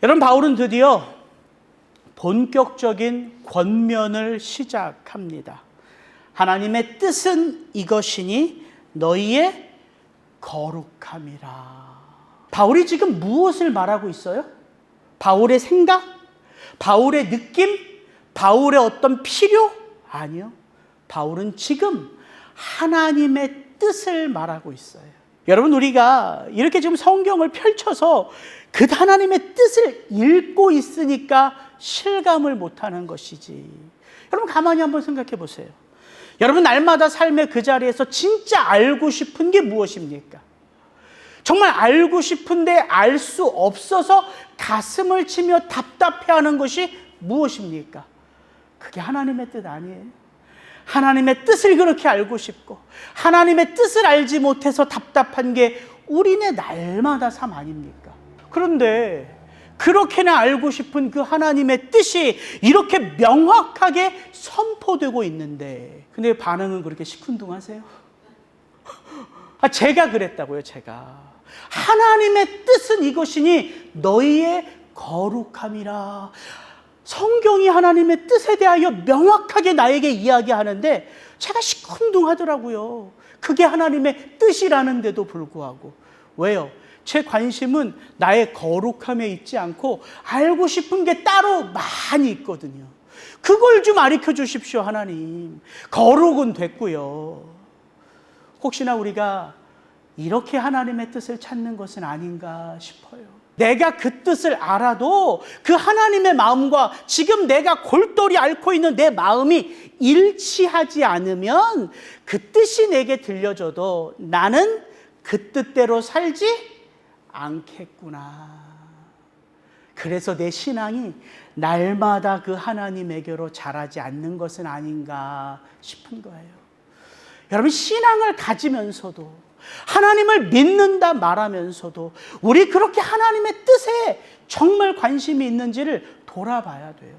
여러분, 바울은 드디어 본격적인 권면을 시작합니다. 하나님의 뜻은 이것이니 너희의 거룩함이라. 바울이 지금 무엇을 말하고 있어요? 바울의 생각? 바울의 느낌? 바울의 어떤 필요? 아니요. 바울은 지금 하나님의 뜻을 말하고 있어요. 여러분, 우리가 이렇게 지금 성경을 펼쳐서 그 하나님의 뜻을 읽고 있으니까 실감을 못하는 것이지. 여러분, 가만히 한번 생각해 보세요. 여러분, 날마다 삶의 그 자리에서 진짜 알고 싶은 게 무엇입니까? 정말 알고 싶은데 알 수 없어서 가슴을 치며 답답해하는 것이 무엇입니까? 그게 하나님의 뜻 아니에요? 하나님의 뜻을 그렇게 알고 싶고 하나님의 뜻을 알지 못해서 답답한 게 우리네 날마다 삶 아닙니까? 그런데 그렇게나 알고 싶은 그 하나님의 뜻이 이렇게 명확하게 선포되고 있는데, 근데 반응은 그렇게 시큰둥하세요? 제가 그랬다고요. 제가 하나님의 뜻은 이것이니 너희의 거룩함이라. 성경이 하나님의 뜻에 대하여 명확하게 나에게 이야기하는데 제가 시큰둥하더라고요. 그게 하나님의 뜻이라는데도 불구하고. 왜요? 제 관심은 나의 거룩함에 있지 않고 알고 싶은 게 따로 많이 있거든요. 그걸 좀 가르쳐 주십시오, 하나님. 거룩은 됐고요. 혹시나 우리가 이렇게 하나님의 뜻을 찾는 것은 아닌가 싶어요. 내가 그 뜻을 알아도 그 하나님의 마음과 지금 내가 골똘히 앓고 있는 내 마음이 일치하지 않으면 그 뜻이 내게 들려져도 나는 그 뜻대로 살지 않겠구나. 그래서 내 신앙이 날마다 그 하나님에게로 자라지 않는 것은 아닌가 싶은 거예요. 여러분, 신앙을 가지면서도 하나님을 믿는다 말하면서도 우리 그렇게 하나님의 뜻에 정말 관심이 있는지를 돌아봐야 돼요.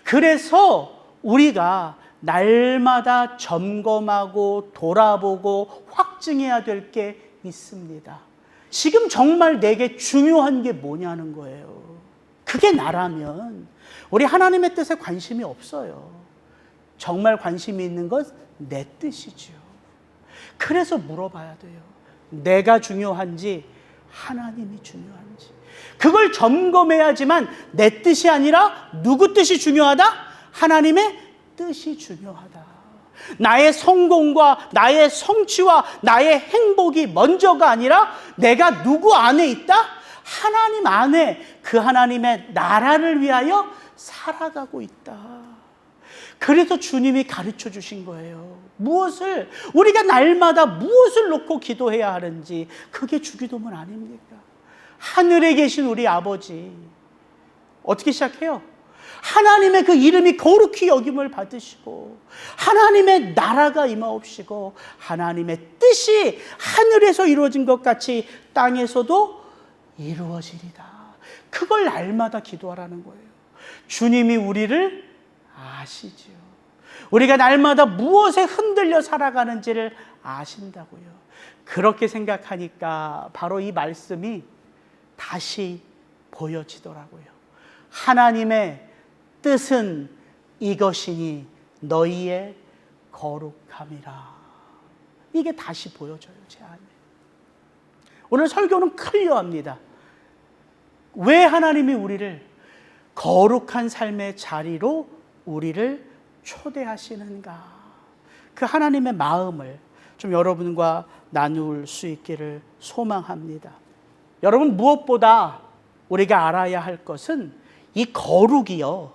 그래서 우리가 날마다 점검하고 돌아보고 확증해야 될 게 있습니다. 지금 정말 내게 중요한 게 뭐냐는 거예요. 그게 나라면 우리 하나님의 뜻에 관심이 없어요. 정말 관심이 있는 건 내 뜻이죠. 그래서 물어봐야 돼요. 내가 중요한지 하나님이 중요한지. 그걸 점검해야지만 내 뜻이 아니라 누구 뜻이 중요하다? 하나님의 뜻이 중요하다. 나의 성공과 나의 성취와 나의 행복이 먼저가 아니라 내가 누구 안에 있다? 하나님 안에 그 하나님의 나라를 위하여 살아가고 있다. 그래서 주님이 가르쳐 주신 거예요. 무엇을, 우리가 날마다 무엇을 놓고 기도해야 하는지. 그게 주기도문 아닙니까? 하늘에 계신 우리 아버지, 어떻게 시작해요? 하나님의 그 이름이 거룩히 여김을 받으시고 하나님의 나라가 임하옵시고 하나님의 뜻이 하늘에서 이루어진 것 같이 땅에서도 이루어지리다. 그걸 날마다 기도하라는 거예요. 주님이 우리를 아시죠. 우리가 날마다 무엇에 흔들려 살아가는지를 아신다고요. 그렇게 생각하니까 바로 이 말씀이 다시 보여지더라고요. 하나님의 뜻은 이것이니 너희의 거룩함이라. 이게 다시 보여져요, 제 안에. 오늘 설교는 클리어합니다. 왜 하나님이 우리를 거룩한 삶의 자리로 우리를 초대하시는가. 그 하나님의 마음을 좀 여러분과 나눌 수 있기를 소망합니다. 여러분, 무엇보다 우리가 알아야 할 것은 이 거룩이요,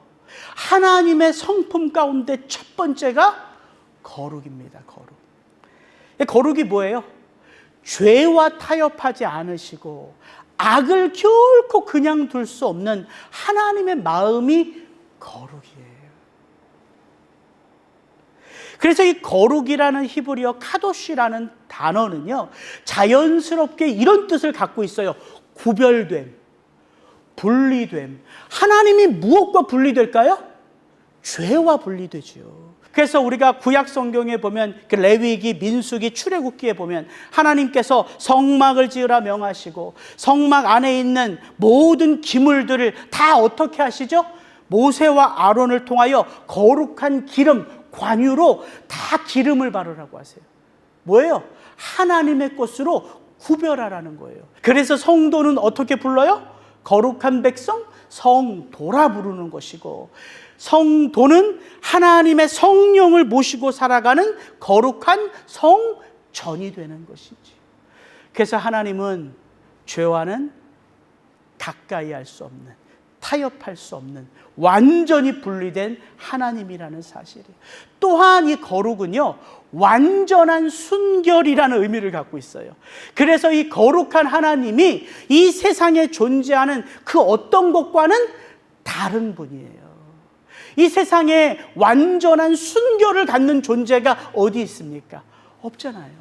하나님의 성품 가운데 첫 번째가 거룩입니다. 거룩. 거룩이 뭐예요? 죄와 타협하지 않으시고 악을 결코 그냥 둘 수 없는 하나님의 마음이 거룩이에요. 그래서 이 거룩이라는 히브리어 카도시라는 단어는요, 자연스럽게 이런 뜻을 갖고 있어요. 구별됨, 분리됨. 하나님이 무엇과 분리될까요? 죄와 분리되죠. 그래서 우리가 구약 성경에 보면 그 레위기, 민수기, 출애굽기에 보면 하나님께서 성막을 지으라 명하시고 성막 안에 있는 모든 기물들을 다 어떻게 하시죠? 모세와 아론을 통하여 거룩한 기름, 관유로 다 기름을 바르라고 하세요. 뭐예요? 하나님의 것으로 구별하라는 거예요. 그래서 성도는 어떻게 불러요? 거룩한 백성, 성도라 부르는 것이고, 성도는 하나님의 성령을 모시고 살아가는 거룩한 성전이 되는 것이지. 그래서 하나님은 죄와는 가까이 할 수 없는, 타협할 수 없는 완전히 분리된 하나님이라는 사실이에요. 또한 이 거룩은요, 완전한 순결이라는 의미를 갖고 있어요. 그래서 이 거룩한 하나님이 이 세상에 존재하는 그 어떤 것과는 다른 분이에요. 이 세상에 완전한 순결을 갖는 존재가 어디 있습니까? 없잖아요.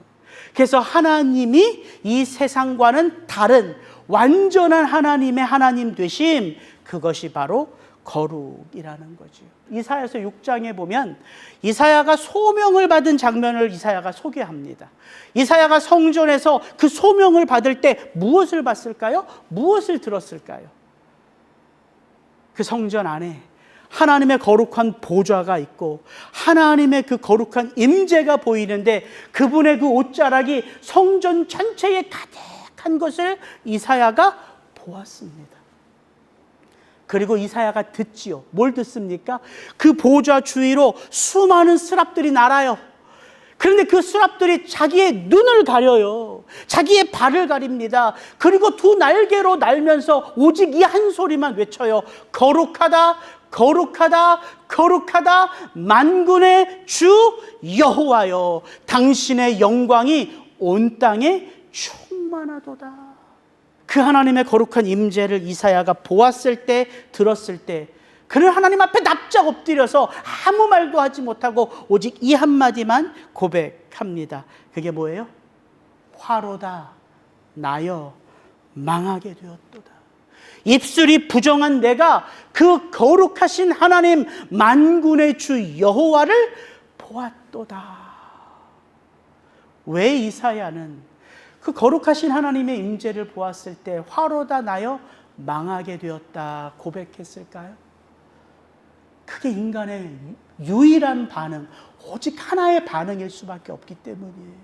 그래서 하나님이 이 세상과는 다른 완전한 하나님의 하나님 되심, 그것이 바로 거룩이라는 거죠. 이사야서 6장에 보면 이사야가 소명을 받은 장면을 이사야가 소개합니다. 이사야가 성전에서 그 소명을 받을 때 무엇을 봤을까요? 무엇을 들었을까요? 그 성전 안에 하나님의 거룩한 보좌가 있고 하나님의 그 거룩한 임재가 보이는데 그분의 그 옷자락이 성전 전체에 가득한 것을 이사야가 보았습니다. 그리고 이사야가 듣지요. 뭘 듣습니까? 그 보좌 주위로 수많은 스랍들이 날아요. 그런데 그 스랍들이 자기의 눈을 가려요. 자기의 발을 가립니다. 그리고 두 날개로 날면서 오직 이 한 소리만 외쳐요. 거룩하다, 거룩하다, 거룩하다, 만군의 주 여호와여, 당신의 영광이 온 땅에 충만하도다. 그 하나님의 거룩한 임재를 이사야가 보았을 때, 들었을 때 그는 하나님 앞에 납작 엎드려서 아무 말도 하지 못하고 오직 이 한마디만 고백합니다. 그게 뭐예요? 화로다 나여 망하게 되었도다. 입술이 부정한 내가 그 거룩하신 하나님 만군의 주 여호와를 보았도다. 왜 이사야는 그 거룩하신 하나님의 임재를 보았을 때 화로다 나여 망하게 되었다 고백했을까요? 그게 인간의 유일한 반응, 오직 하나의 반응일 수밖에 없기 때문이에요.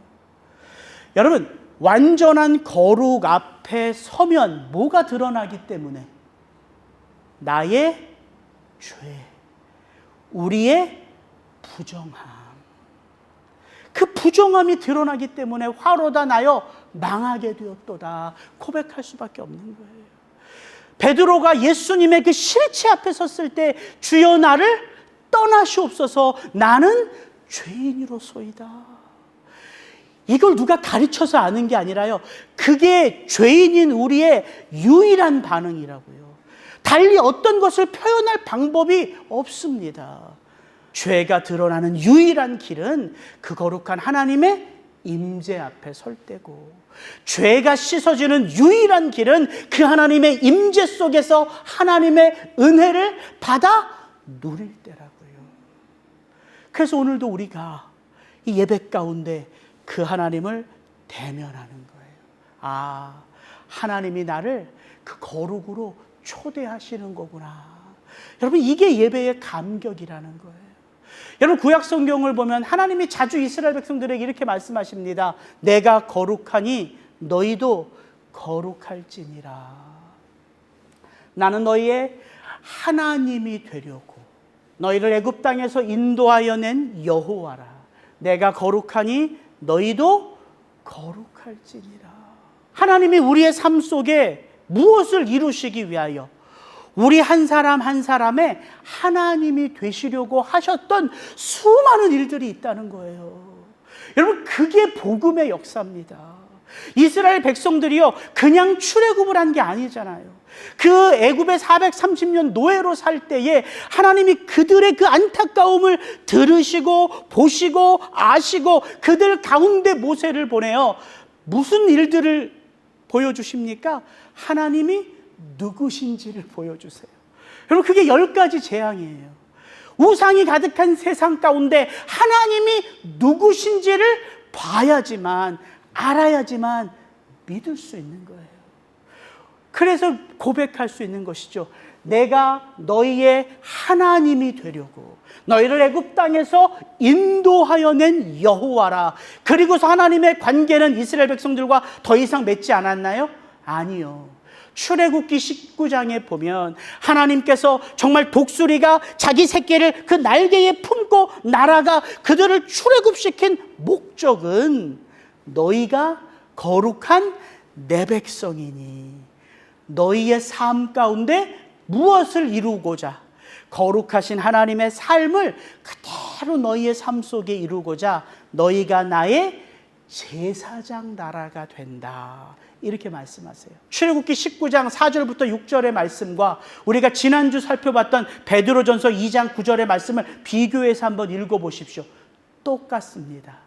여러분, 완전한 거룩 앞에 서면 뭐가 드러나기 때문에? 나의 죄, 우리의 부정함. 그 부정함이 드러나기 때문에 화로다 나여 망하게 되었도다 고백할 수밖에 없는 거예요. 베드로가 예수님의 그 실체 앞에 섰을 때 주여 나를 떠나시옵소서 나는 죄인이로소이다. 이걸 누가 가르쳐서 아는 게 아니라요, 그게 죄인인 우리의 유일한 반응이라고요. 달리 어떤 것을 표현할 방법이 없습니다. 죄가 드러나는 유일한 길은 그 거룩한 하나님의 임재 앞에 설 때고, 죄가 씻어지는 유일한 길은 그 하나님의 임재 속에서 하나님의 은혜를 받아 누릴 때라고요. 그래서 오늘도 우리가 이 예배 가운데 그 하나님을 대면하는 거예요. 아, 하나님이 나를 그 거룩으로 초대하시는 거구나. 여러분, 이게 예배의 감격이라는 거예요. 여러분, 구약 성경을 보면 하나님이 자주 이스라엘 백성들에게 이렇게 말씀하십니다. 내가 거룩하니 너희도 거룩할지니라. 나는 너희의 하나님이 되려고 너희를 애굽 땅에서 인도하여 낸 여호와라. 내가 거룩하니 너희도 거룩할지니라. 하나님이 우리의 삶 속에 무엇을 이루시기 위하여 우리 한 사람 한 사람의 하나님이 되시려고 하셨던 수많은 일들이 있다는 거예요. 여러분, 그게 복음의 역사입니다. 이스라엘 백성들이요, 그냥 출애굽을 한 게 아니잖아요. 그 애굽의 430년 노예로 살 때에 하나님이 그들의 그 안타까움을 들으시고 보시고 아시고 그들 가운데 모세를 보내요. 무슨 일들을 보여주십니까? 하나님이 누구신지를 보여주세요. 여러분, 그게 10가지 재앙이에요. 우상이 가득한 세상 가운데 하나님이 누구신지를 봐야지만, 알아야지만 믿을 수 있는 거예요. 그래서 고백할 수 있는 것이죠. 내가 너희의 하나님이 되려고 너희를 애굽 땅에서 인도하여 낸 여호와라. 그리고서 하나님의 관계는 이스라엘 백성들과 더 이상 맺지 않았나요? 아니요. 출애굽기 19장에 보면 하나님께서 정말 독수리가 자기 새끼를 그 날개에 품고 날아가 그들을 출애굽시킨 목적은 너희가 거룩한 내 백성이니 너희의 삶 가운데 무엇을 이루고자, 거룩하신 하나님의 삶을 그대로 너희의 삶 속에 이루고자 너희가 나의 제사장 나라가 된다. 이렇게 말씀하세요. 출애굽기 19장 4절부터 6절의 말씀과 우리가 지난주 살펴봤던 베드로전서 2장 9절의 말씀을 비교해서 한번 읽어보십시오. 똑같습니다.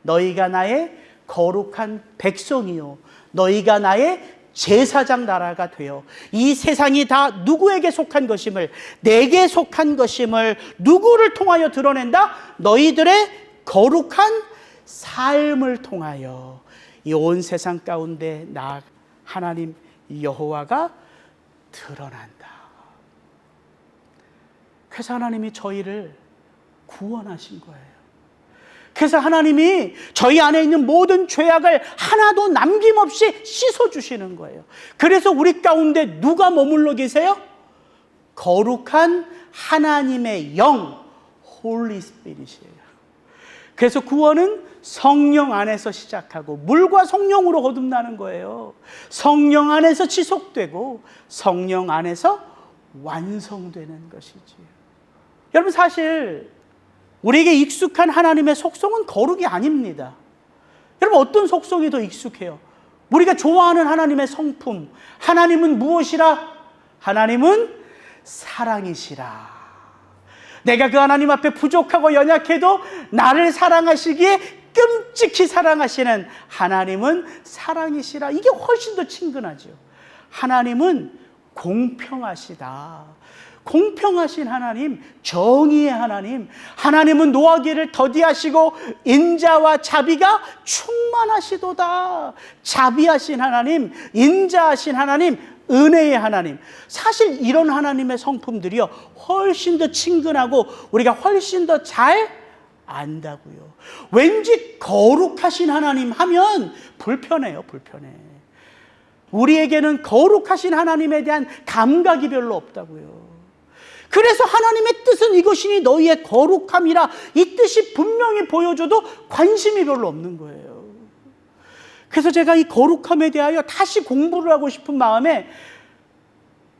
너희가 나의 거룩한 백성이요 너희가 나의 제사장 나라가 되어 이 세상이 다 누구에게 속한 것임을, 내게 속한 것임을 누구를 통하여 드러낸다? 너희들의 거룩한 삶을 통하여 이 온 세상 가운데 나 하나님 여호와가 드러난다. 그래서 하나님이 저희를 구원하신 거예요. 그래서 하나님이 저희 안에 있는 모든 죄악을 하나도 남김없이 씻어주시는 거예요. 그래서 우리 가운데 누가 머물러 계세요? 거룩한 하나님의 영, 홀리 스피릿이에요. 그래서 구원은 성령 안에서 시작하고 물과 성령으로 거듭나는 거예요. 성령 안에서 지속되고 성령 안에서 완성되는 것이지. 여러분 사실 우리에게 익숙한 하나님의 속성은 거룩이 아닙니다. 여러분 어떤 속성이 더 익숙해요? 우리가 좋아하는 하나님의 성품, 하나님은 무엇이라? 하나님은 사랑이시라. 내가 그 하나님 앞에 부족하고 연약해도 나를 사랑하시기에 끔찍히 사랑하시는 하나님은 사랑이시라. 이게 훨씬 더 친근하죠. 하나님은 공평하시다. 공평하신 하나님, 정의의 하나님, 하나님은 노하기를 더디하시고 인자와 자비가 충만하시도다. 자비하신 하나님, 인자하신 하나님, 은혜의 하나님. 사실 이런 하나님의 성품들이요 훨씬 더 친근하고 우리가 훨씬 더 잘 안다고요. 왠지 거룩하신 하나님 하면 불편해요. 불편해. 우리에게는 거룩하신 하나님에 대한 감각이 별로 없다고요. 그래서 하나님의 뜻은 이것이니 너희의 거룩함이라 이 뜻이 분명히 보여줘도 관심이 별로 없는 거예요. 그래서 제가 이 거룩함에 대하여 다시 공부를 하고 싶은 마음에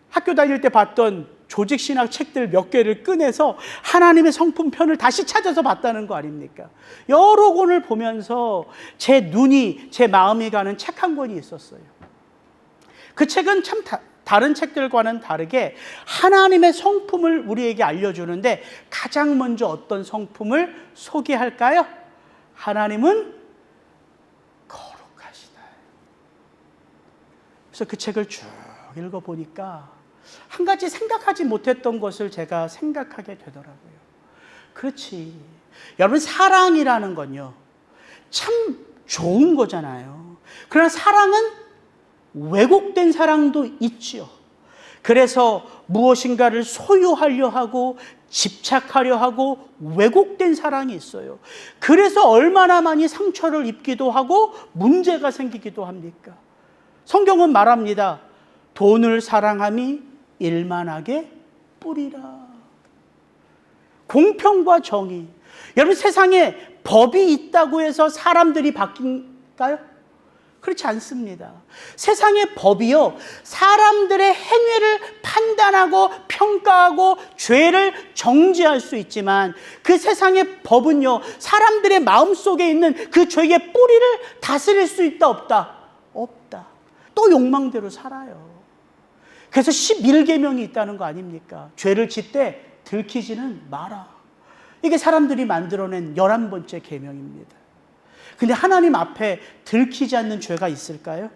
학교 다닐 때 봤던 조직신학 책들 몇 개를 꺼내서 하나님의 성품 편을 다시 찾아서 봤다는 거 아닙니까? 여러 권을 보면서 제 눈이, 제 마음이 가는 책 한 권이 있었어요. 그 책은 참 다른 책들과는 다르게 하나님의 성품을 우리에게 알려주는데 가장 먼저 어떤 성품을 소개할까요? 하나님은 거룩하시다. 그래서 그 책을 쭉 읽어보니까 한 가지 생각하지 못했던 것을 제가 생각하게 되더라고요. 그렇지. 여러분 사랑이라는 건요 참 좋은 거잖아요. 그러나 사랑은 왜곡된 사랑도 있지요. 그래서 무엇인가를 소유하려 하고 집착하려 하고 왜곡된 사랑이 있어요. 그래서 얼마나 많이 상처를 입기도 하고 문제가 생기기도 합니까? 성경은 말합니다. 돈을 사랑함이 일만하게 뿌리라. 공평과 정의. 여러분 세상에 법이 있다고 해서 사람들이 바뀐가요? 그렇지 않습니다. 세상의 법이요 사람들의 행위를 판단하고 평가하고 죄를 정죄할 수 있지만 그 세상의 법은요 사람들의 마음속에 있는 그 죄의 뿌리를 다스릴 수 있다 없다? 없다. 또 욕망대로 살아요. 그래서 11계명이 있다는 거 아닙니까? 죄를 짓되 들키지는 마라. 이게 사람들이 만들어낸 11번째 계명입니다. 근데 하나님 앞에 들키지 않는 죄가 있을까요?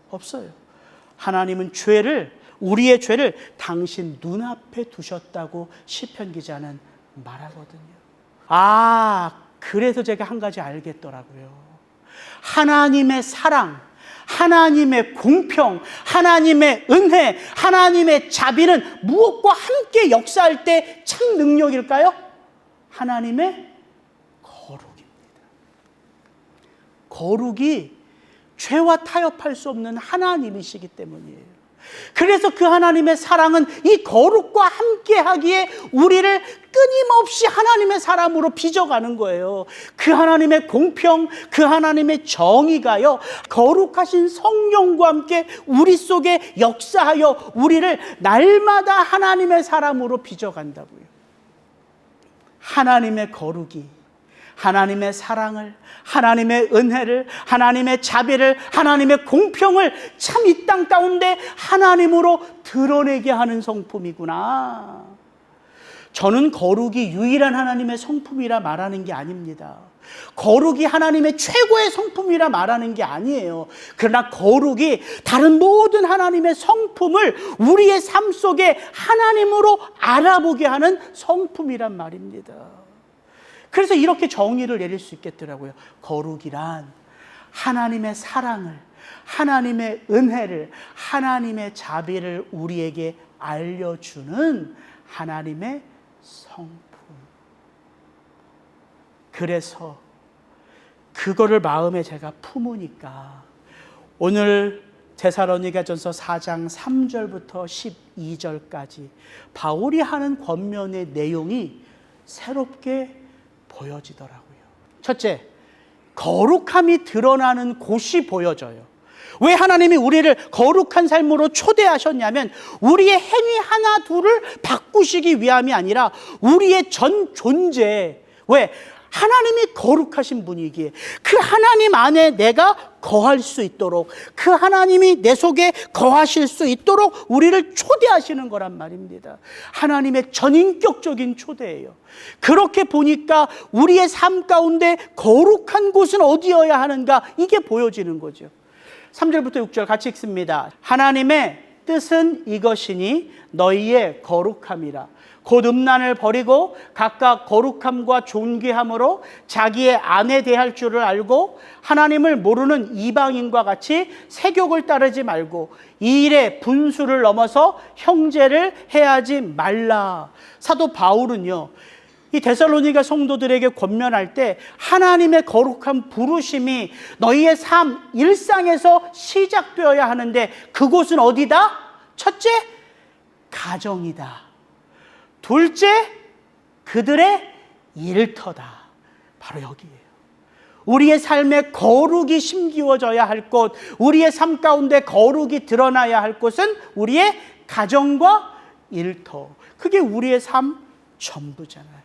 없어요. 하나님은 우리의 죄를 당신 눈앞에 두셨다고 시편 기자는 말하거든요. 그래서 제가 한 가지 알겠더라고요. 하나님의 사랑, 하나님의 공평, 하나님의 은혜, 하나님의 자비는 무엇과 함께 역사할 때 참 능력일까요? 하나님의 거룩입니다. 거룩이 죄와 타협할 수 없는 하나님이시기 때문이에요. 그래서 그 하나님의 사랑은 이 거룩과 함께 하기에 우리를 끊임없이 하나님의 사람으로 빚어가는 거예요. 그 하나님의 공평, 그 하나님의 정의가요, 거룩하신 성령과 함께 우리 속에 역사하여 우리를 날마다 하나님의 사람으로 빚어간다고요. 하나님의 거룩이 하나님의 사랑을, 하나님의 은혜를, 하나님의 자비를, 하나님의 공평을 참 이 땅 가운데 하나님으로 드러내게 하는 성품이구나. 저는 거룩이 유일한 하나님의 성품이라 말하는 게 아닙니다. 거룩이 하나님의 최고의 성품이라 말하는 게 아니에요. 그러나 거룩이 다른 모든 하나님의 성품을 우리의 삶 속에 하나님으로 알아보게 하는 성품이란 말입니다. 그래서 이렇게 정의를 내릴 수 있겠더라고요. 거룩이란 하나님의 사랑을, 하나님의 은혜를, 하나님의 자비를 우리에게 알려주는 하나님의 성품. 그래서 그거를 마음에 제가 품으니까 오늘 데살로니가전서 4장 3절부터 12절까지 바울이 하는 권면의 내용이 새롭게 보여지더라고요. 첫째, 거룩함이 드러나는 곳이 보여져요. 왜 하나님이 우리를 거룩한 삶으로 초대하셨냐면 우리의 행위 하나 둘을 바꾸시기 위함이 아니라 우리의 전 존재, 왜? 하나님이 거룩하신 분이기에 그 하나님 안에 내가 거할 수 있도록, 그 하나님이 내 속에 거하실 수 있도록 우리를 초대하시는 거란 말입니다. 하나님의 전인격적인 초대예요. 그렇게 보니까 우리의 삶 가운데 거룩한 곳은 어디여야 하는가, 이게 보여지는 거죠. 3절부터 6절 같이 읽습니다. 하나님의 뜻은 이것이니 너희의 거룩함이라. 곧 음란을 버리고 각각 거룩함과 존귀함으로 자기의 아내 대할 줄을 알고 하나님을 모르는 이방인과 같이 세욕을 따르지 말고 이 일에 분수를 넘어서 형제를 해하지 말라. 사도 바울은요, 이 데살로니가 성도들에게 권면할 때 하나님의 거룩한 부르심이 너희의 삶, 일상에서 시작되어야 하는데 그곳은 어디다? 첫째, 가정이다. 둘째, 그들의 일터다. 바로 여기예요. 우리의 삶에 거룩이 심기워져야 할 곳, 우리의 삶 가운데 거룩이 드러나야 할 곳은 우리의 가정과 일터. 그게 우리의 삶 전부잖아요.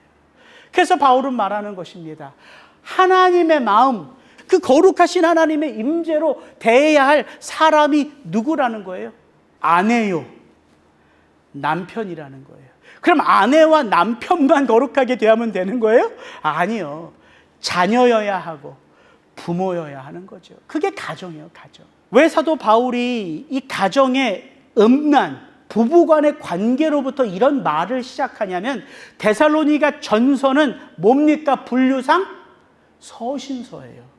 그래서 바울은 말하는 것입니다. 하나님의 마음, 그 거룩하신 하나님의 임재로 대해야 할 사람이 누구라는 거예요? 아내요, 남편이라는 거예요. 그럼 아내와 남편만 거룩하게 대하면 되는 거예요? 아니요. 자녀여야 하고 부모여야 하는 거죠. 그게 가정이에요, 가정. 왜 사도 바울이 이 가정의 음란, 부부간의 관계로부터 이런 말을 시작하냐면 데살로니가 전서는 뭡니까? 분류상 서신서예요.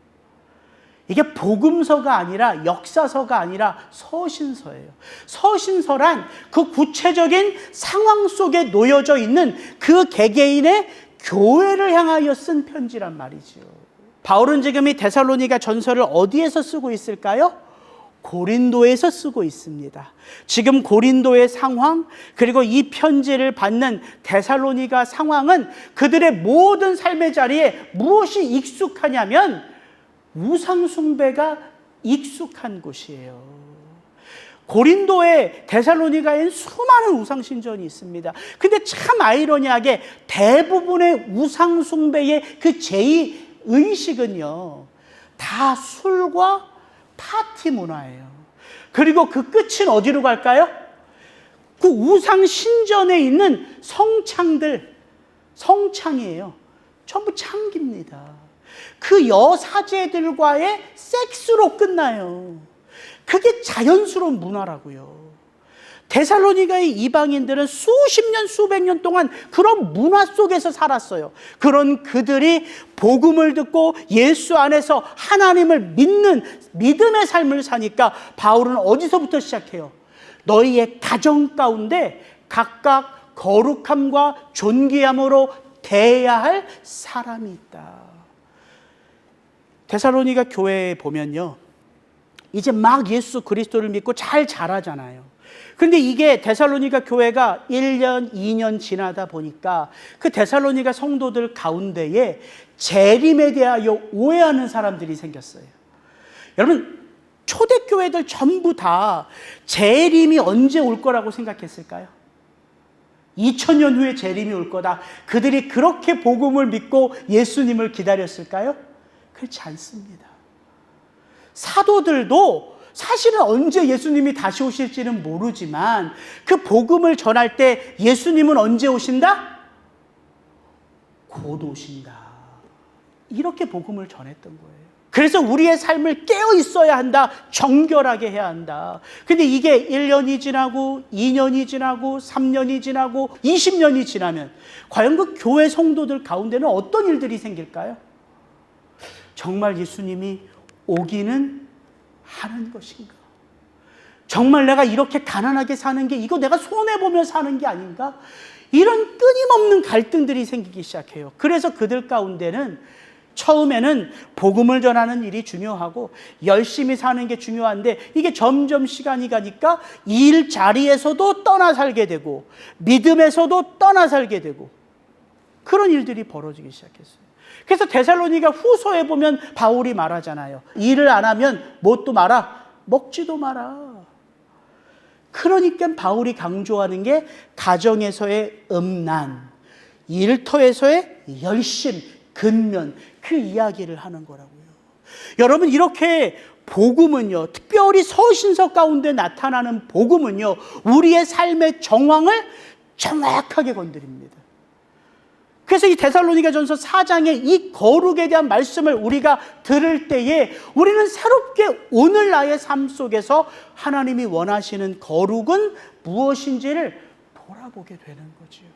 이게 복음서가 아니라 역사서가 아니라 서신서예요. 서신서란 그 구체적인 상황 속에 놓여져 있는 그 개개인의 교회를 향하여 쓴 편지란 말이죠. 바울은 지금 이 데살로니가 전서를 어디에서 쓰고 있을까요? 고린도에서 쓰고 있습니다. 지금 고린도의 상황, 그리고 이 편지를 받는 데살로니가 상황은 그들의 모든 삶의 자리에 무엇이 익숙하냐면 우상 숭배가 익숙한 곳이에요. 고린도에, 데살로니가엔 수많은 우상 신전이 있습니다. 근데 참 아이러니하게 대부분의 우상 숭배의 그 제2의식은요, 다 술과 파티 문화예요. 그리고 그 끝은 어디로 갈까요? 그 우상 신전에 있는 성창들, 성창이에요. 전부 창기입니다. 그 여사제들과의 섹스로 끝나요. 그게 자연스러운 문화라고요. 데살로니가의 이방인들은 수십 년, 수백 년 동안 그런 문화 속에서 살았어요. 그런 그들이 복음을 듣고 예수 안에서 하나님을 믿는 믿음의 삶을 사니까 바울은 어디서부터 시작해요? 너희의 가정 가운데 각각 거룩함과 존귀함으로 대해야 할 사람이 있다. 데살로니가 교회에 보면요, 이제 막 예수 그리스도를 믿고 잘 자라잖아요. 근데 이게 데살로니가 교회가 1년, 2년 지나다 보니까 그 데살로니가 성도들 가운데에 재림에 대하여 오해하는 사람들이 생겼어요. 여러분, 초대교회들 전부 다 재림이 언제 올 거라고 생각했을까요? 2000년 후에 재림이 올 거다. 그들이 그렇게 복음을 믿고 예수님을 기다렸을까요? 그렇지 않습니다. 사도들도 사실은 언제 예수님이 다시 오실지는 모르지만 그 복음을 전할 때 예수님은 언제 오신다? 곧 오신다. 이렇게 복음을 전했던 거예요. 그래서 우리의 삶을 깨어 있어야 한다. 정결하게 해야 한다. 근데 이게 1년이 지나고 2년이 지나고 3년이 지나고 20년이 지나면 과연 그 교회 성도들 가운데는 어떤 일들이 생길까요? 정말 예수님이 오기는 하는 것인가? 정말 내가 이렇게 가난하게 사는 게 이거 내가 손해보며 사는 게 아닌가? 이런 끊임없는 갈등들이 생기기 시작해요. 그래서 그들 가운데는 처음에는 복음을 전하는 일이 중요하고 열심히 사는 게 중요한데 이게 점점 시간이 가니까 일 자리에서도 떠나 살게 되고 믿음에서도 떠나 살게 되고 그런 일들이 벌어지기 시작했어요. 그래서 데살로니가 후서에 보면 바울이 말하잖아요. 일을 안 하면 뭣도 마라, 먹지도 마라. 그러니까 바울이 강조하는 게 가정에서의 음란, 일터에서의 열심, 근면, 그 이야기를 하는 거라고요. 여러분, 이렇게 복음은요, 특별히 서신서 가운데 나타나는 복음은요, 우리의 삶의 정황을 정확하게 건드립니다. 그래서 이 데살로니가전서 4장의 이 거룩에 대한 말씀을 우리가 들을 때에 우리는 새롭게 오늘 나의 삶 속에서 하나님이 원하시는 거룩은 무엇인지를 돌아보게 되는 거지요.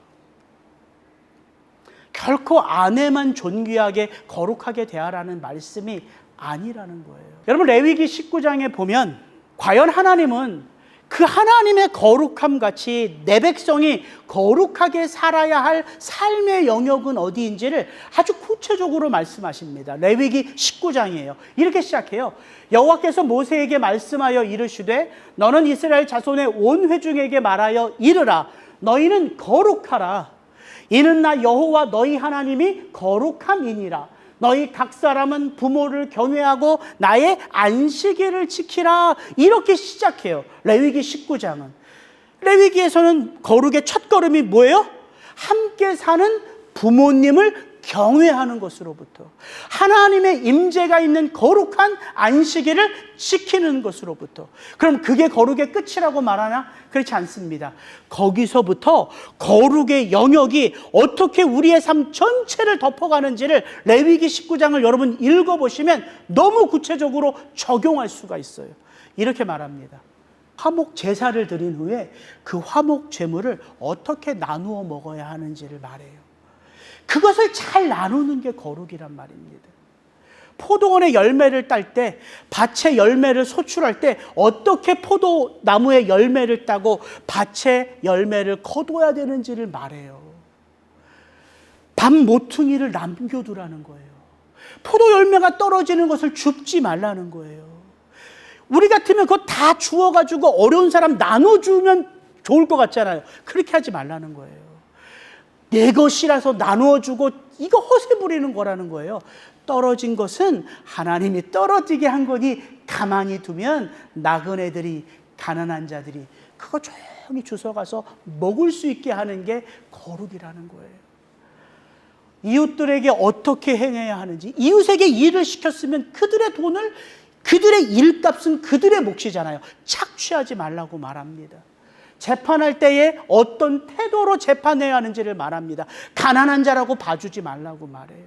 결코 아내만 존귀하게 거룩하게 대하라는 말씀이 아니라는 거예요. 여러분, 레위기 19장에 보면 과연 하나님은 그 하나님의 거룩함 같이 내 백성이 거룩하게 살아야 할 삶의 영역은 어디인지를 아주 구체적으로 말씀하십니다. 레위기 19장이에요. 이렇게 시작해요. 여호와께서 모세에게 말씀하여 이르시되 너는 이스라엘 자손의 온 회중에게 말하여 이르라. 너희는 거룩하라. 이는 나 여호와 너희 하나님이 거룩함이니라. 너희 각 사람은 부모를 경외하고 나의 안식일을 지키라. 이렇게 시작해요. 레위기 19장은. 레위기에서는 거룩의 첫걸음이 뭐예요? 함께 사는 부모님을 경외하는 것으로부터, 하나님의 임재가 있는 거룩한 안식일을 지키는 것으로부터. 그럼 그게 거룩의 끝이라고 말하나? 그렇지 않습니다. 거기서부터 거룩의 영역이 어떻게 우리의 삶 전체를 덮어가는지를 레위기 19장을 여러분 읽어보시면 너무 구체적으로 적용할 수가 있어요. 이렇게 말합니다. 화목 제사를 드린 후에 그 화목 제물을 어떻게 나누어 먹어야 하는지를 말해요. 그것을 잘 나누는 게 거룩이란 말입니다. 포도원의 열매를 딸 때, 밭의 열매를 소출할 때 어떻게 포도나무의 열매를 따고 밭의 열매를 거둬야 되는지를 말해요. 밥 모퉁이를 남겨두라는 거예요. 포도 열매가 떨어지는 것을 줍지 말라는 거예요. 우리 같으면 그거 다 주워가지고 어려운 사람 나눠주면 좋을 것 같잖아요. 그렇게 하지 말라는 거예요. 내 것이라서 나누어주고 이거 허세 부리는 거라는 거예요. 떨어진 것은 하나님이 떨어지게 한 거니 가만히 두면 나그네들이, 가난한 자들이 그거 조용히 주워가서 먹을 수 있게 하는 게 거룩이라는 거예요. 이웃들에게 어떻게 행해야 하는지, 이웃에게 일을 시켰으면 그들의 돈을, 그들의 일값은 그들의 몫이잖아요. 착취하지 말라고 말합니다. 재판할 때에 어떤 태도로 재판해야 하는지를 말합니다. 가난한 자라고 봐주지 말라고 말해요.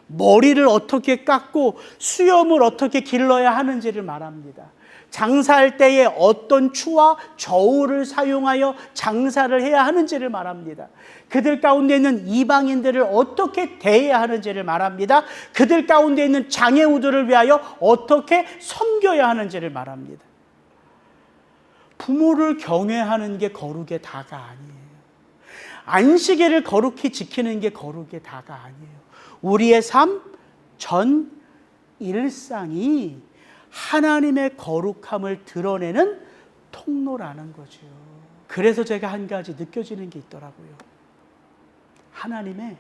머리를 어떻게 깎고 수염을 어떻게 길러야 하는지를 말합니다. 장사할 때에 어떤 추와 저울을 사용하여 장사를 해야 하는지를 말합니다. 그들 가운데 있는 이방인들을 어떻게 대해야 하는지를 말합니다. 그들 가운데 있는 장애우들을 위하여 어떻게 섬겨야 하는지를 말합니다. 부모를 경외하는 게 거룩의 다가 아니에요. 안식일을 거룩히 지키는 게 거룩의 다가 아니에요. 우리의 삶 전 일상이 하나님의 거룩함을 드러내는 통로라는 거죠. 그래서 제가 한 가지 느껴지는 게 있더라고요. 하나님의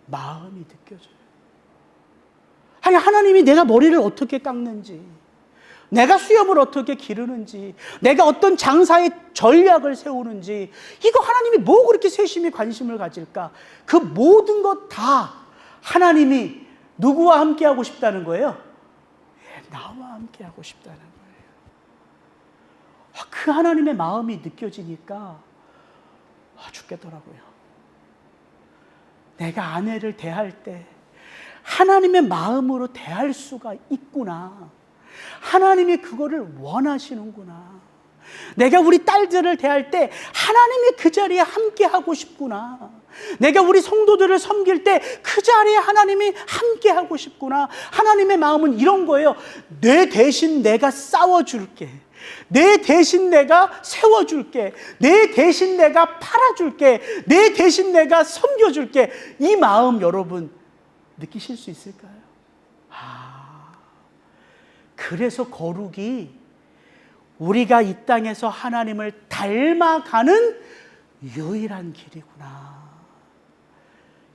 마음이 느껴져요. 아니, 하나님이 내가 머리를 어떻게 깎는지, 내가 수염을 어떻게 기르는지, 내가 어떤 장사의 전략을 세우는지, 이거 하나님이 뭐 그렇게 세심히 관심을 가질까? 그 모든 것 다 하나님이 누구와 함께 하고 싶다는 거예요? 나와 함께 하고 싶다는 거예요. 그 하나님의 마음이 느껴지니까 죽겠더라고요. 내가 아내를 대할 때 하나님의 마음으로 대할 수가 있구나. 하나님이 그거를 원하시는구나. 내가 우리 딸들을 대할 때 하나님이 그 자리에 함께 하고 싶구나. 내가 우리 성도들을 섬길 때 그 자리에 하나님이 함께 하고 싶구나. 하나님의 마음은 이런 거예요. 내 대신 내가 싸워줄게. 내 대신 내가 세워줄게. 내 대신 내가 팔아줄게. 내 대신 내가 섬겨줄게. 이 마음 여러분 느끼실 수 있을까요? 그래서 거룩이 우리가 이 땅에서 하나님을 닮아가는 유일한 길이구나.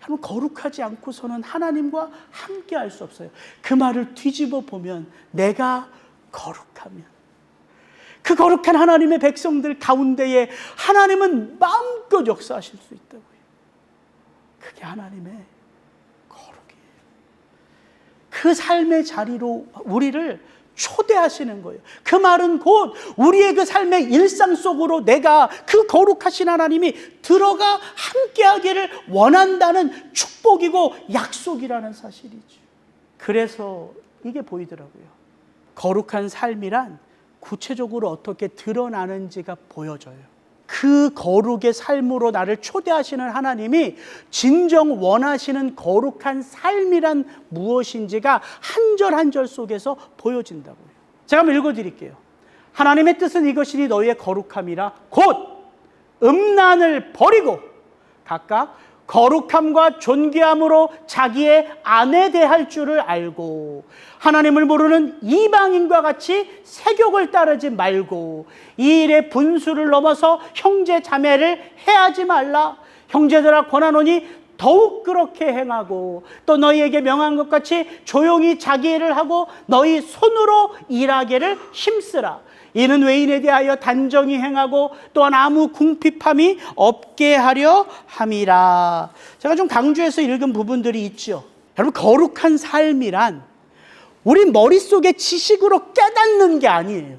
여러분, 거룩하지 않고서는 하나님과 함께 할 수 없어요. 그 말을 뒤집어 보면 내가 거룩하면 그 거룩한 하나님의 백성들 가운데에 하나님은 마음껏 역사하실 수 있다고요. 그게 하나님의 거룩이에요. 그 삶의 자리로 우리를 초대하시는 거예요. 그 말은 곧 우리의 그 삶의 일상 속으로 내가 그 거룩하신 하나님이 들어가 함께하기를 원한다는 축복이고 약속이라는 사실이죠. 그래서 이게 보이더라고요. 거룩한 삶이란 구체적으로 어떻게 드러나는지가 보여져요. 그 거룩의 삶으로 나를 초대하시는 하나님이 진정 원하시는 거룩한 삶이란 무엇인지가 한 절 한 절 속에서 보여진다고요. 제가 한번 읽어드릴게요. 하나님의 뜻은 이것이니 너희의 거룩함이라 곧 음란을 버리고 각각 거룩함과 존귀함으로 자기의 아내 대할 줄을 알고 하나님을 모르는 이방인과 같이 세욕을 따르지 말고 이 일의 분수를 넘어서 형제 자매를 해하지 말라. 형제들아 권하노니 더욱 그렇게 행하고 또 너희에게 명한 것 같이 조용히 자기 일을 하고 너희 손으로 일하기를 힘쓰라. 이는 외인에 대하여 단정히 행하고 또한 아무 궁핍함이 없게 하려 함이라. 제가 좀 강조해서 읽은 부분들이 있죠. 여러분, 거룩한 삶이란 우리 머릿속에 지식으로 깨닫는 게 아니에요.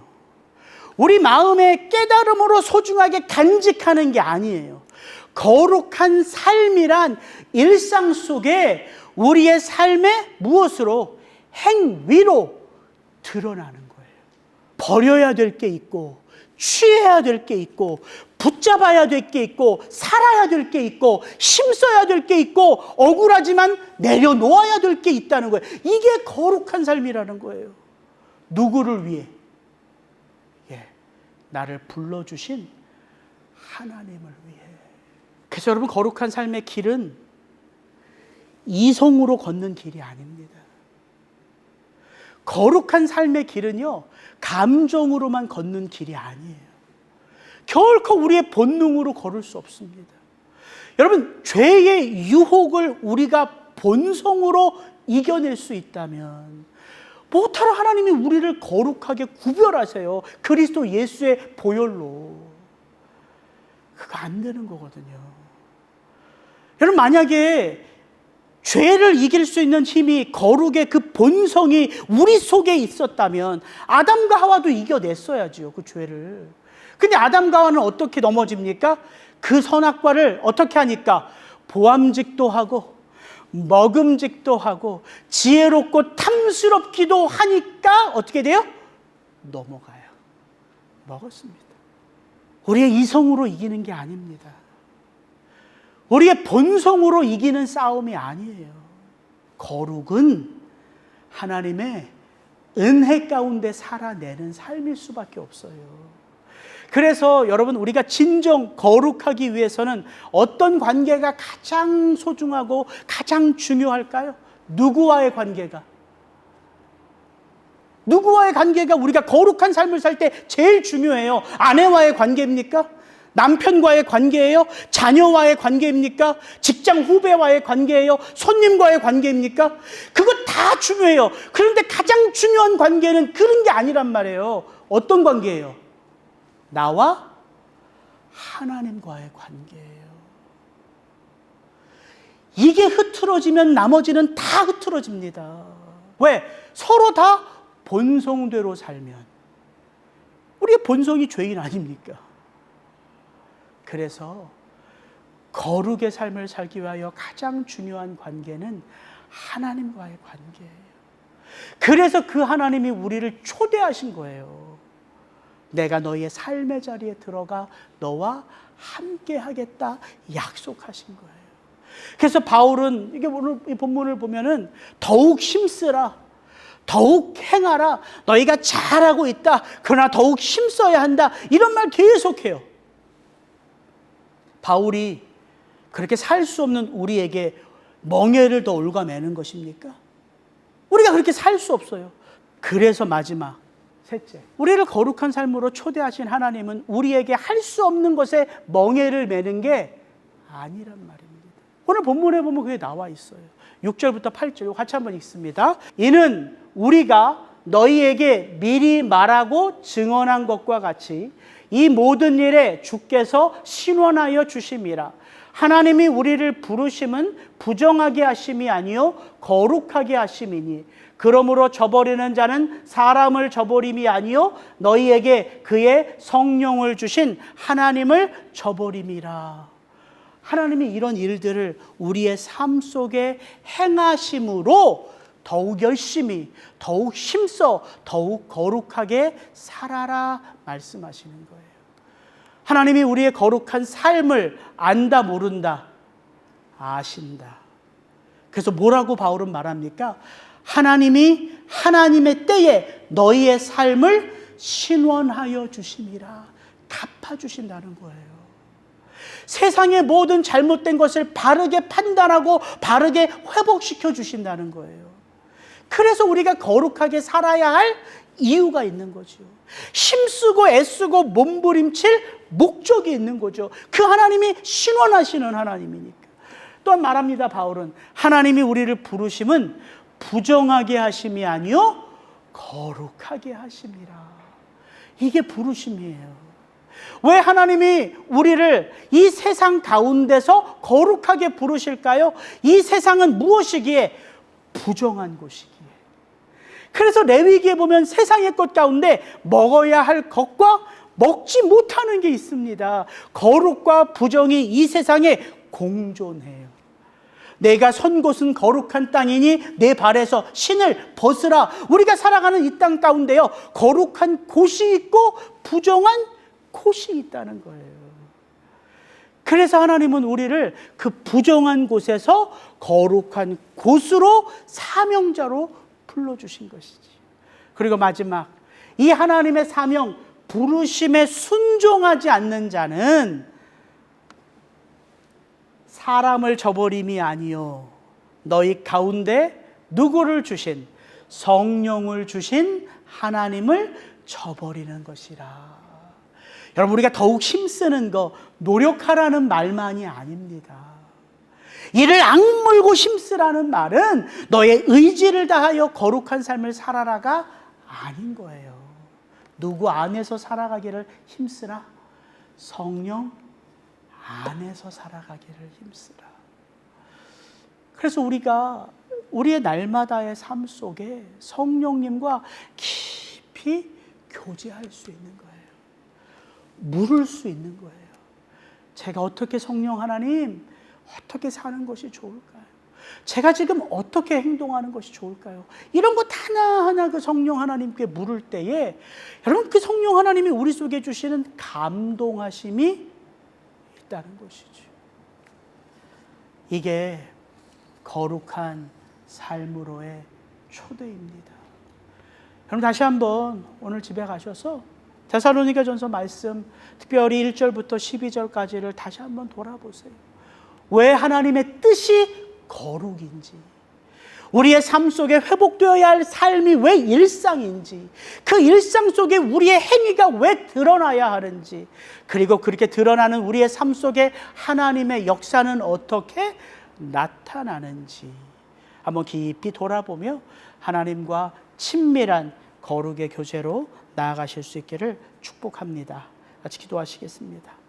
우리 마음의 깨달음으로 소중하게 간직하는 게 아니에요. 거룩한 삶이란 일상 속에 우리의 삶의 무엇으로? 행위로 드러나는 거예요. 버려야 될 게 있고 취해야 될 게 있고 붙잡아야 될 게 있고 살아야 될 게 있고 힘써야 될 게 있고 억울하지만 내려놓아야 될 게 있다는 거예요. 이게 거룩한 삶이라는 거예요. 누구를 위해? 나를 불러주신 하나님을 위해. 그래서 여러분, 거룩한 삶의 길은 이성으로 걷는 길이 아닙니다. 거룩한 삶의 길은요, 감정으로만 걷는 길이 아니에요. 결코 우리의 본능으로 걸을 수 없습니다. 여러분, 죄의 유혹을 우리가 본성으로 이겨낼 수 있다면 못하러 하나님이 우리를 거룩하게 구별하세요. 그리스도 예수의 보혈로. 그거 안 되는 거거든요. 여러분, 만약에 죄를 이길 수 있는 힘이, 거룩의 그 본성이 우리 속에 있었다면 아담과 하와도 이겨냈어야지요, 그 죄를. 근데 아담과 하와는 어떻게 넘어집니까? 그 선악과를 어떻게 하니까? 보암직도 하고 먹음직도 하고 지혜롭고 탐스럽기도 하니까 어떻게 돼요? 넘어가요. 먹었습니다. 우리의 이성으로 이기는 게 아닙니다. 우리의 본성으로 이기는 싸움이 아니에요. 거룩은 하나님의 은혜 가운데 살아내는 삶일 수밖에 없어요. 그래서 여러분, 우리가 진정 거룩하기 위해서는 어떤 관계가 가장 소중하고 가장 중요할까요? 누구와의 관계가? 누구와의 관계가 우리가 거룩한 삶을 살 때 제일 중요해요? 아내와의 관계입니까? 남편과의 관계예요? 자녀와의 관계입니까? 직장 후배와의 관계예요? 손님과의 관계입니까? 그거 다 중요해요. 그런데 가장 중요한 관계는 그런 게 아니란 말이에요. 어떤 관계예요? 나와 하나님과의 관계예요. 이게 흐트러지면 나머지는 다 흐트러집니다. 왜? 서로 다 본성대로 살면. 우리의 본성이 죄인 아닙니까? 그래서 거룩의 삶을 살기 위하여 가장 중요한 관계는 하나님과의 관계예요. 그래서 그 하나님이 우리를 초대하신 거예요. 내가 너희의 삶의 자리에 들어가 너와 함께 하겠다 약속하신 거예요. 그래서 바울은 이게 오늘 이 본문을 보면은 더욱 힘쓰라, 더욱 행하라, 너희가 잘하고 있다, 그러나 더욱 힘써야 한다, 이런 말 계속해요. 바울이 그렇게 살 수 없는 우리에게 멍에를 더 올가매는 것입니까? 우리가 그렇게 살 수 없어요. 그래서 마지막 셋째, 우리를 거룩한 삶으로 초대하신 하나님은 우리에게 할 수 없는 것에 멍에를 매는 게 아니란 말입니다. 오늘 본문에 보면 그게 나와 있어요. 6절부터 8절 같이 한번 읽습니다. 이는 우리가 너희에게 미리 말하고 증언한 것과 같이 이 모든 일에 주께서 신원하여 주심이라. 하나님이 우리를 부르심은 부정하게 하심이 아니요 거룩하게 하심이니 그러므로 저버리는 자는 사람을 저버림이 아니요 너희에게 그의 성령을 주신 하나님을 저버림이라. 하나님이 이런 일들을 우리의 삶 속에 행하심으로 더욱 열심히, 더욱 힘써, 더욱 거룩하게 살아라 말씀하시는 거예요. 하나님이 우리의 거룩한 삶을 안다 모른다? 아신다. 그래서 뭐라고 바울은 말합니까? 하나님이 하나님의 때에 너희의 삶을 신원하여 주심이라. 갚아주신다는 거예요. 세상의 모든 잘못된 것을 바르게 판단하고 바르게 회복시켜 주신다는 거예요. 그래서 우리가 거룩하게 살아야 할 이유가 있는 거죠. 힘쓰고 애쓰고 몸부림칠 목적이 있는 거죠. 그 하나님이 신원하시는 하나님이니까. 또한 말합니다, 바울은. 하나님이 우리를 부르심은 부정하게 하심이 아니요 거룩하게 하심이라. 이게 부르심이에요. 왜 하나님이 우리를 이 세상 가운데서 거룩하게 부르실까요? 이 세상은 무엇이기에? 부정한 곳이기에. 그래서 레위기에 보면 세상의 것 가운데 먹어야 할 것과 먹지 못하는 게 있습니다. 거룩과 부정이 이 세상에 공존해요. 내가 선 곳은 거룩한 땅이니 내 발에서 신을 벗으라. 우리가 살아가는 이 땅 가운데요, 거룩한 곳이 있고 부정한 곳이 있다는 거예요. 그래서 하나님은 우리를 그 부정한 곳에서 거룩한 곳으로 사명자로 불러주신 것이지. 그리고 마지막, 이 하나님의 사명, 부르심에 순종하지 않는 자는 사람을 저버림이 아니요 너희 가운데 누구를 주신? 성령을 주신 하나님을 저버리는 것이라. 여러분, 우리가 더욱 힘쓰는 거, 노력하라는 말만이 아닙니다. 이를 악물고 힘쓰라는 말은 너의 의지를 다하여 거룩한 삶을 살아라가 아닌 거예요. 누구 안에서 살아가기를 힘쓰라? 성령 안에서 살아가기를 힘쓰라. 그래서 우리가 우리의 날마다의 삶 속에 성령님과 깊이 교제할 수 있는 거예요. 물을 수 있는 거예요. 제가 어떻게 성령 하나님, 어떻게 사는 것이 좋을까요? 제가 지금 어떻게 행동하는 것이 좋을까요? 이런 것 하나하나 그 성령 하나님께 물을 때에 여러분 그 성령 하나님이 우리 속에 주시는 감동하심이 있다는 것이죠. 이게 거룩한 삶으로의 초대입니다. 그럼 다시 한번 오늘 집에 가셔서 데살로니가전서 말씀 특별히 1절부터 12절까지를 다시 한번 돌아보세요. 왜 하나님의 뜻이 거룩인지, 우리의 삶 속에 회복되어야 할 삶이 왜 일상인지, 그 일상 속에 우리의 행위가 왜 드러나야 하는지, 그리고 그렇게 드러나는 우리의 삶 속에 하나님의 역사는 어떻게 나타나는지 한번 깊이 돌아보며 하나님과 친밀한 거룩의 교제로 나아가실 수 있기를 축복합니다. 같이 기도하시겠습니다.